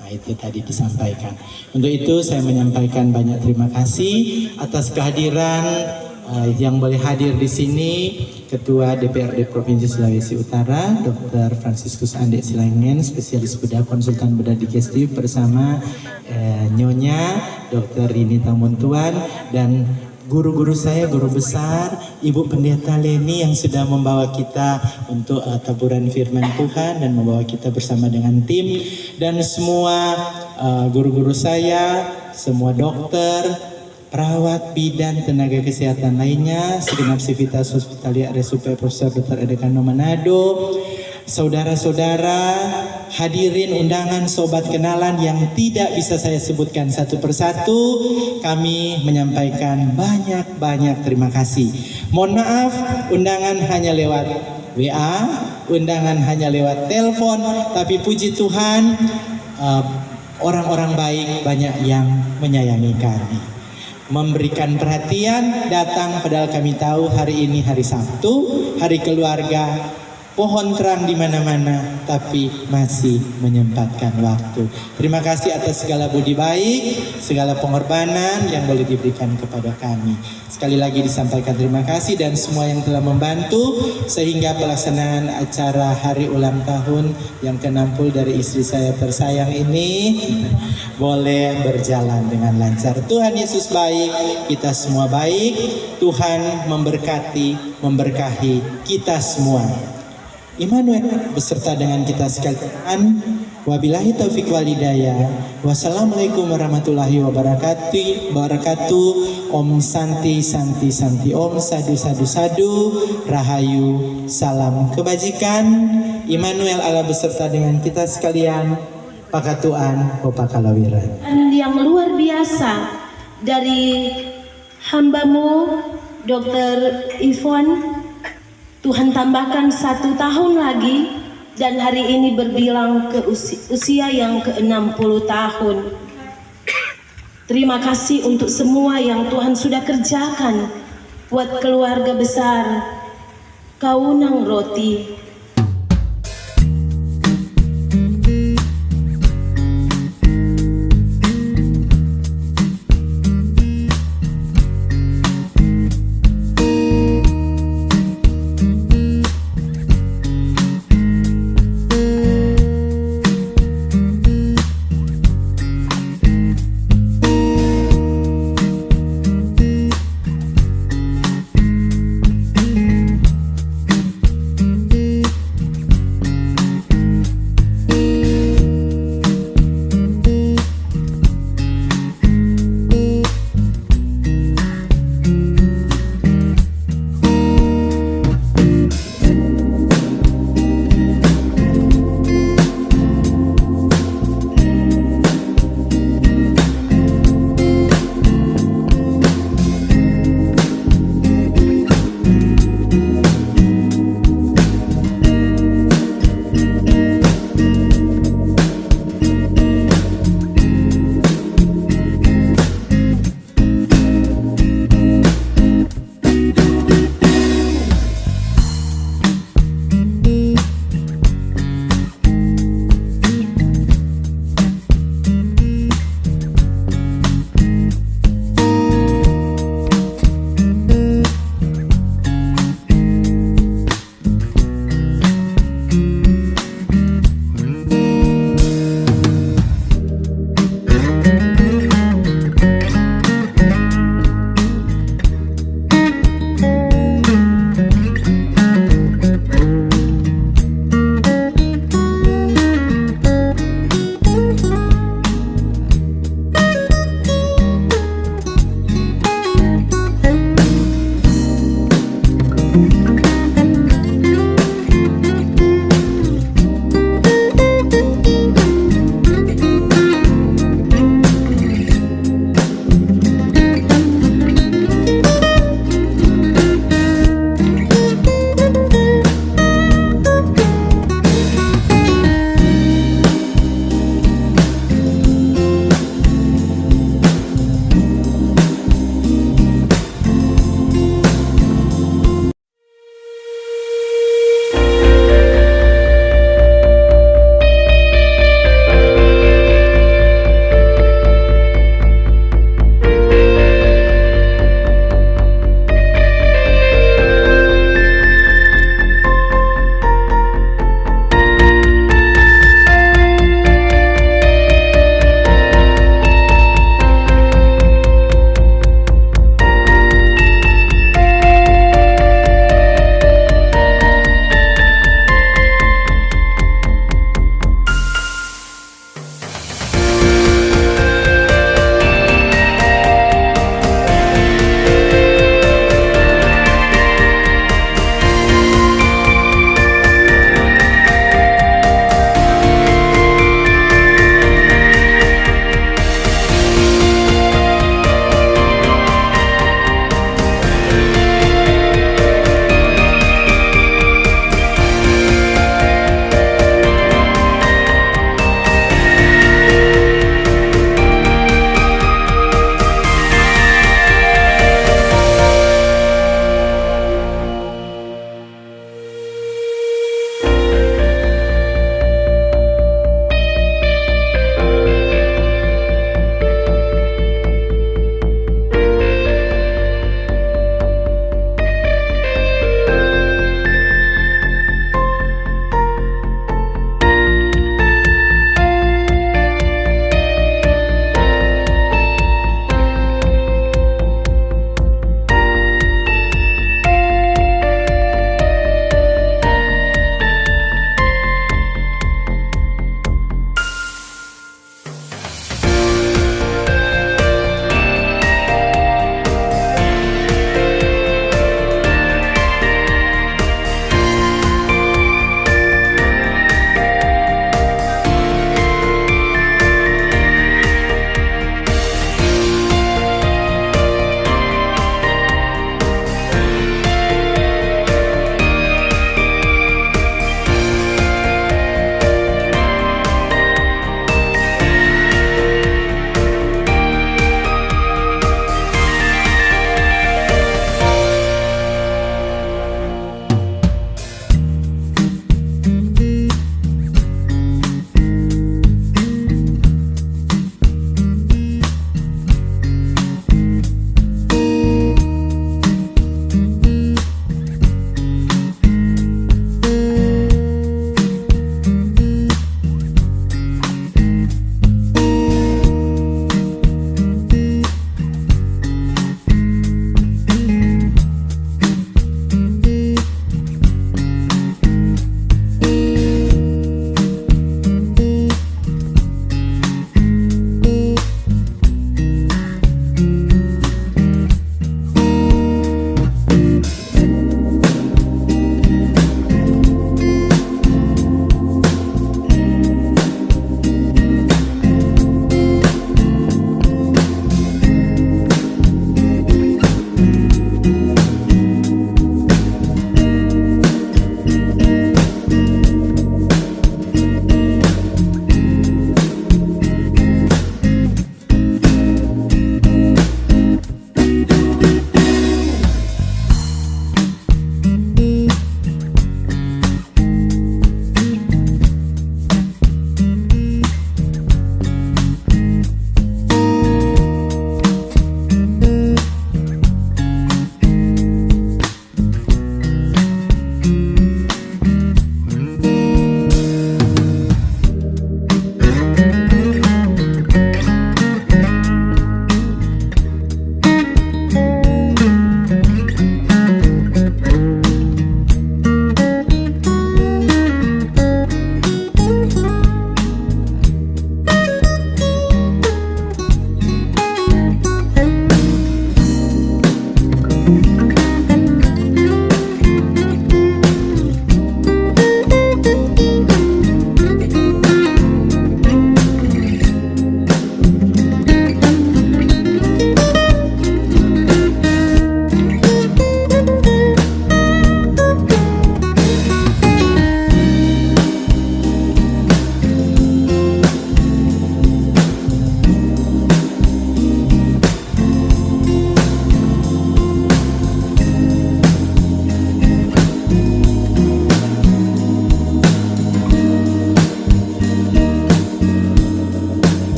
Nah, itu tadi disampaikan. Untuk itu saya menyampaikan banyak terima kasih atas kehadiran yang boleh hadir di sini Ketua DPRD Provinsi Sulawesi Utara Dr. Franciscus Ande Silangen, spesialis bedah konsultan bedah digestif, bersama Nyonya Dr. Rini Tamuntuan dan guru-guru saya, guru besar Ibu Pendeta Leni yang sudah membawa kita untuk taburan firman Tuhan dan membawa kita bersama dengan tim, dan semua guru-guru saya, semua dokter, perawat, bidan, tenaga kesehatan lainnya, segenap sivitas hospitalia RSUP Profesor Dr. Edekano Manado, saudara-saudara, hadirin undangan, sobat kenalan yang tidak bisa saya sebutkan satu persatu, kami menyampaikan banyak terima kasih. Mohon maaf, undangan hanya lewat WA, undangan hanya lewat telepon, tapi puji Tuhan, orang-orang baik banyak yang menyayangi kami, memberikan perhatian, datang padahal kami tahu hari ini hari Sabtu, hari keluarga, pohon terang di mana-mana, tapi masih menyempatkan waktu. Terima kasih atas segala budi baik, segala pengorbanan yang boleh diberikan kepada kami. Sekali lagi disampaikan terima kasih dan semua yang telah membantu sehingga pelaksanaan acara hari ulang tahun yang ke-60 dari istri saya tersayang ini boleh berjalan dengan lancar. Tuhan Yesus baik, kita semua baik. Tuhan memberkahi kita semua. Immanuel beserta dengan kita sekalian. Wabillahi taufiq wal hidayah. Wassalamualaikum warahmatullahi wabarakatuh. Om Santi Santi Santi Om Sadu Sadu Sadu. Rahayu. Salam kebajikan. Immanuel Allah beserta dengan kita sekalian. Pakatuan Popakalawiran. Yang luar biasa dari hambamu Dr. Ivon, Tuhan tambahkan 1 tahun lagi dan hari ini berbilang ke usia yang ke-60 tahun. Terima kasih untuk semua yang Tuhan sudah kerjakan buat keluarga besar Kaunang Roti.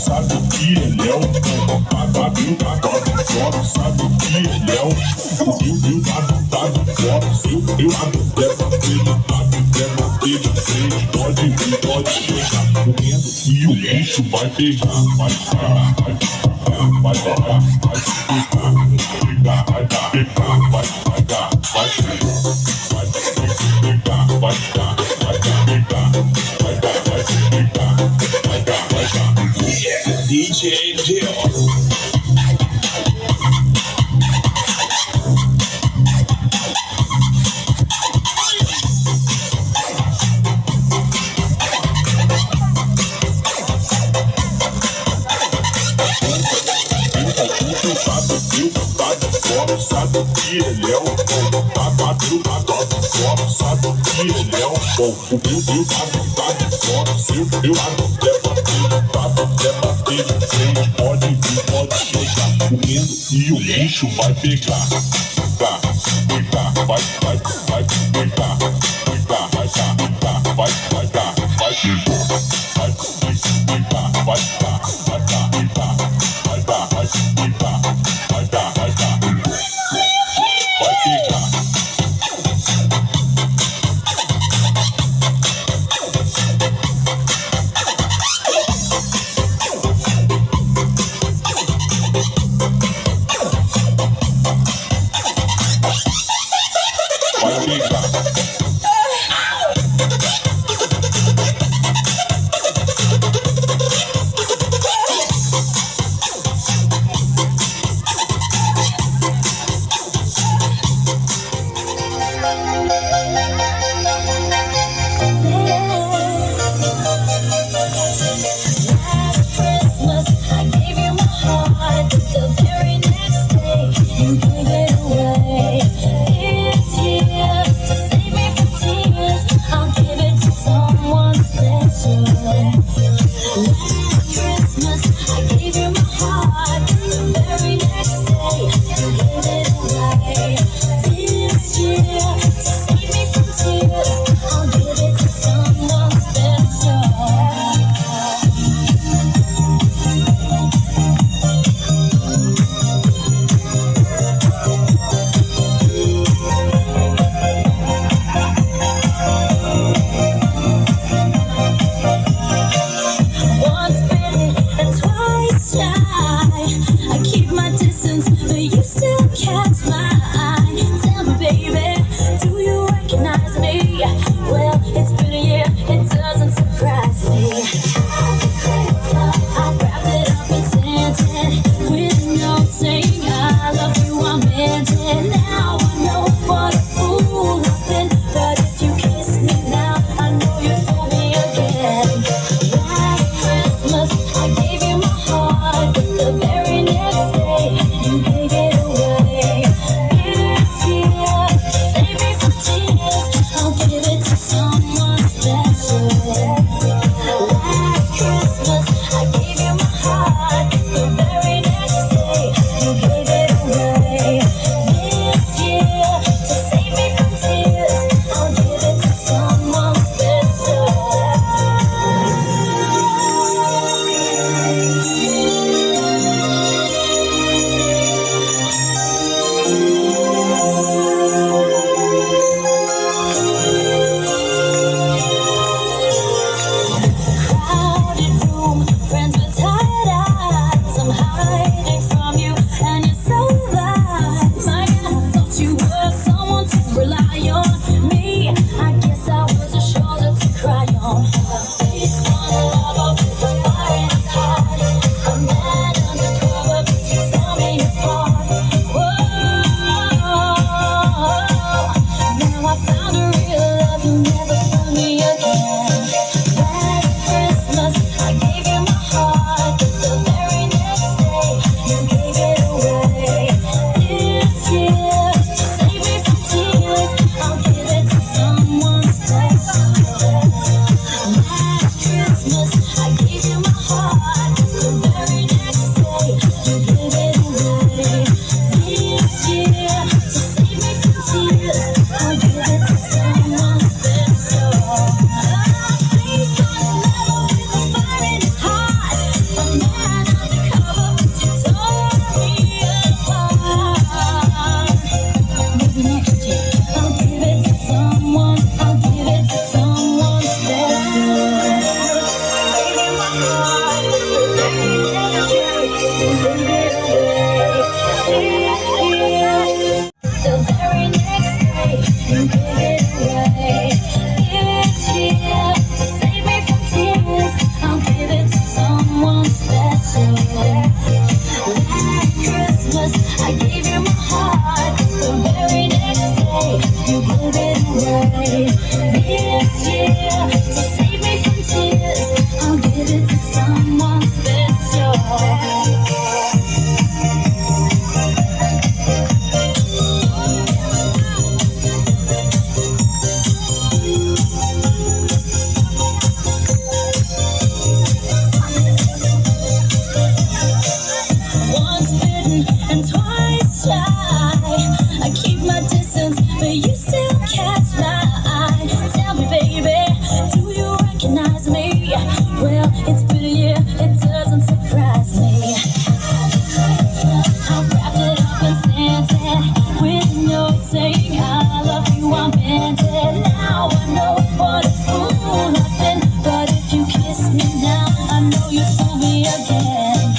Sabe o que ele é o Babil, sabe o que ele é o eu adoro dele, pode vir, pode chegar comendo e o bicho vai pegar, vai DJ Dior. Sabe que ele é o bom, Babil sabe que ele é o bom. O Bill tá de fora, seu eu bater, pode vir, pode chegar comendo e o bicho vai pegar. Someone This year, to save me from tears, I'll give it to someone special. Once bitten and twice shy, I keep my distance, but you still catch my eye. Tell me, baby, do you recognize me? Well, it's been a year, it doesn't surprise me. I wrapped it up and sent it with a note saying I love you, I meant it. Now I know what a fool I've been, but if you kiss me now, I know you'll fool me again.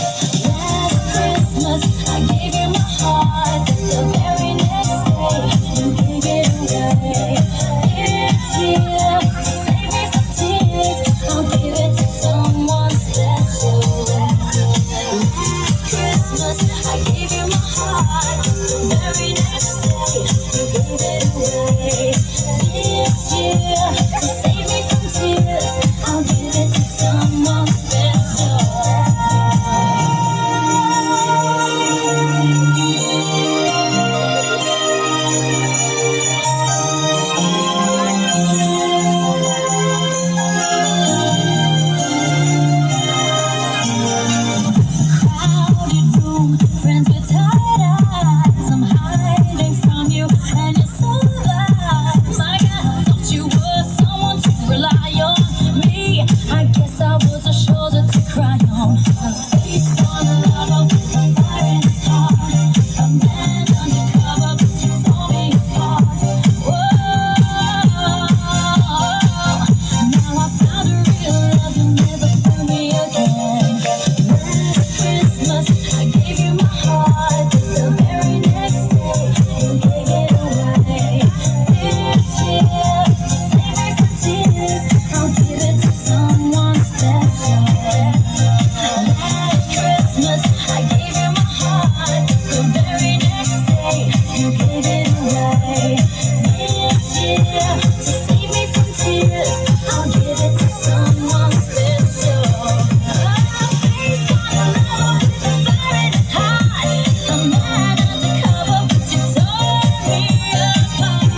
Last Christmas, I gave you my heart. The very next day, you gave it away. This year, save me from tears, I'll give it to someone special. Last Christmas, I gave you my heart. The very next day, you gave it away. This year, to save me from tears, I'll give it to someone special. Crowded room, friends with tired eyes. I'm hiding from you, and you're so alive. My God, I thought you were someone to rely on. Me, I guess I was a shoulder to cry on. A face on a lover with a fire in his heart. A man undercover, but you tore me apart. Whoa, now I found a real love, you'll never fool me again. Last Christmas, I gave you my heart. The very next day, you gave it away. This year, to save me from tears, I'll give it to someone special. Last Christmas, I gave you my heart. The very next day, you gave it away. This year, to save me from tears, I'll give it to someone special. A face on a lover with a fire in his heart. A man undercover, but you tore me apart.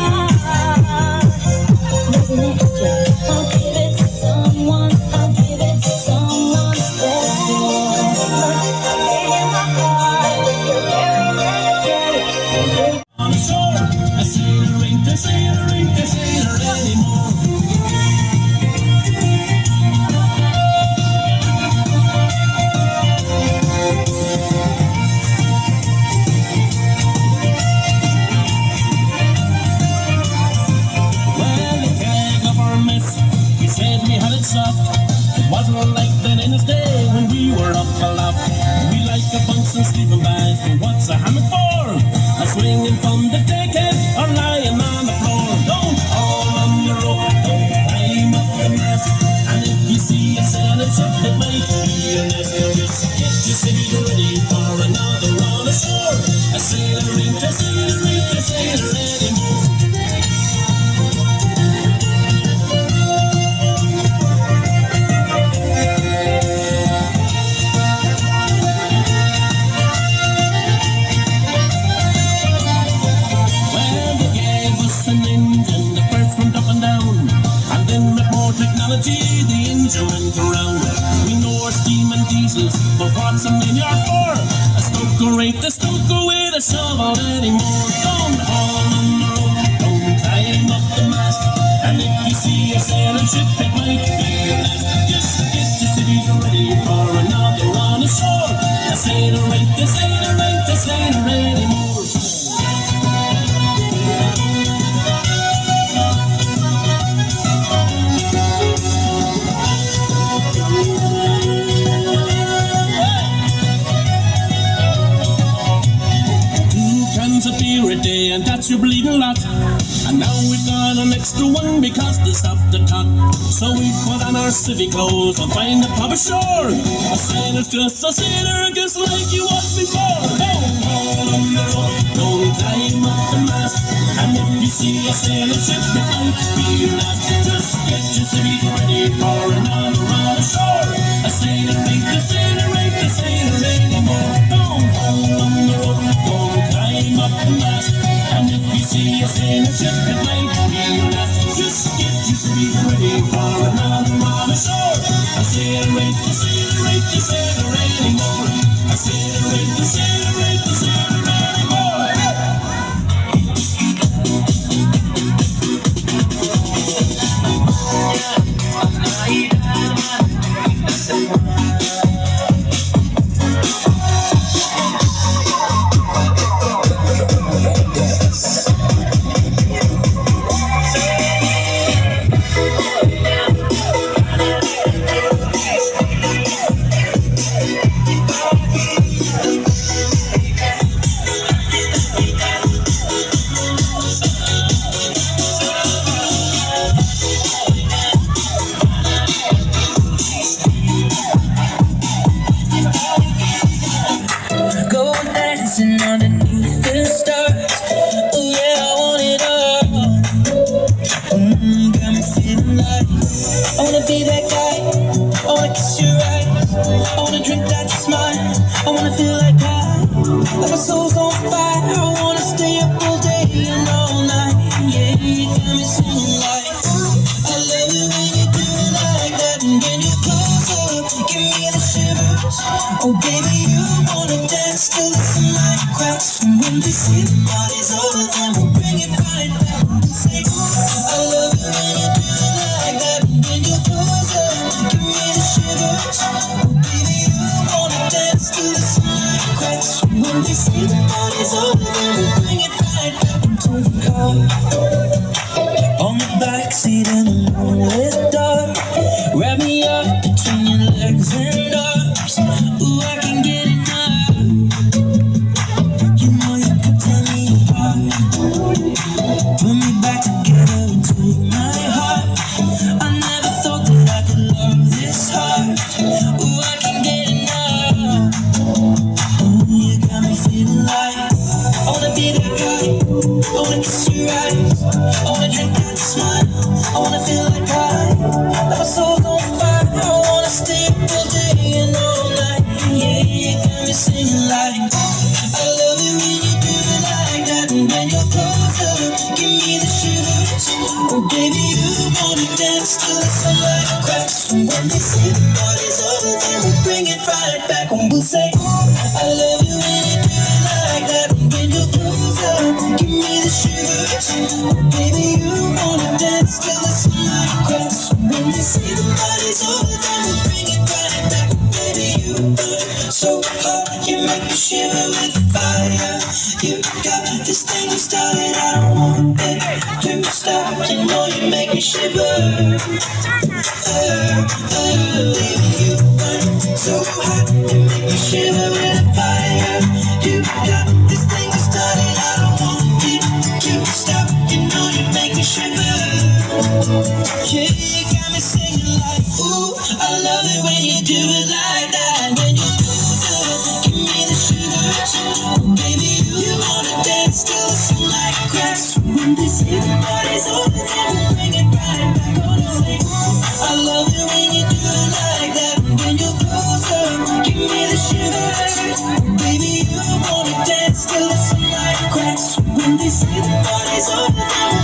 Maybe next year, I'll give it to someone. I'll give it to someone special. I gave you my heart. The very next day. On the shore, a sailor ain't a sailor anymore. Well, the keg of our mess, he said we had it soft. It wasn't like that in his day when we were up aloft. We like a bunks and sleeping bags, but what's a hammock for? A swinging from the deckhead or lying on the floor. Don't haul on the rope, don't climb up the mast. And if you see a sailing ship that might be a nest, just get your sail ready for another on the shore. A sailor ain't a sailor anymore. Well, they gave us an engine that first went up and down, and then with more technology the engine went around. We know our steam and diesels, but what's a milliard for? A stoker ain't a stoker with a shovel anymore. Don't haul on the rope, don't climb up the mast. And if you see a sailing ship, it might be your last. Just get your cities ready for another on the shore. A sailor ain't a sailor anymore. Two cans of beer a day, and that's your bleeding lot. And now we got an extra one because they stopped the clock. So we put on our civic clothes and find a pub ashore. A sailor's just a sailor, just like you was before. Don't hold on the rope, don't climb up the mast. And if you see a sailing ship, it might be your last. Just get your civic ready for another run ashore. A sailor ain't the sailor, ain't the sailor anymore. Don't hold on the rope, don't climb up the mast. And if you see a sailor ship, it might be your last. Just get your civic ready for another run ashore. A sailor ain't the sailor, ain't the sailor anymore. A sailor ain't the sailor, ain't the sailor anymore. Go dancing underneath the stars. Oh yeah, I want it all. Got me feeling like I wanna be that guy. I wanna kiss your eyes. I wanna drink that smile. I wanna feel like like my soul's on fire. I wanna stay up all day and all night. Yeah, you got me singing like I love it when you do it like that. And when you close up, give me the shivers. Oh baby, you wanna dance till the sunlight cracks. And when they say the party's over, then we'll bring it right back. We'll say I love it when you do it like that. And when you close up, give me the shivers. Oh baby, you wanna dance till the sunlight cracks. When they say the party's over, then we'll bring it right back into the car. On the backseat in the moonlit dark, wrap me up between your legs and arms. Ooh, I can get enough. You know you can tear me apart. Put me back together into my heart. I never thought that I could love this hard. Ooh, I can get enough. Ooh, you got me feeling like I wanna be that guy. I wanna kiss your eyes. I wanna drink that smile. I wanna feel like my soul's on fire. I wanna stay up all day and all night. Yeah, you got me singing like I love it when you do it like that. And when you're closer, give me the shivers. Oh baby, you wanna dance till the sunlight cracks. And when they say the party's over, then we'll bring it right back. And we'll say I love it when you do it like that. And when you're closer, give me the shivers. Oh baby, you wanna dance till the sunlight cracks. When they say the party's over, then we'll bring it right back. Baby, you burn so hot, you make me shiver with fire. You got this thing you started, I don't want it to stop. You know you make me shiver. Baby, you burn so hot, you make me shiver with fire. You got this thing you started, I don't want it to stop. You know you make me shiver. Yeah, you got me singing like, ooh, I love it when you do it like that. When you close up, give me the shivers. Baby, you wanna dance till the sunlight cracks. When they say the party's over, then we'll bring it right back. Gonna say, I love it when you do it like that. When you close up, give me the shivers. Baby, you wanna dance till the sunlight cracks. When they say the party's over, then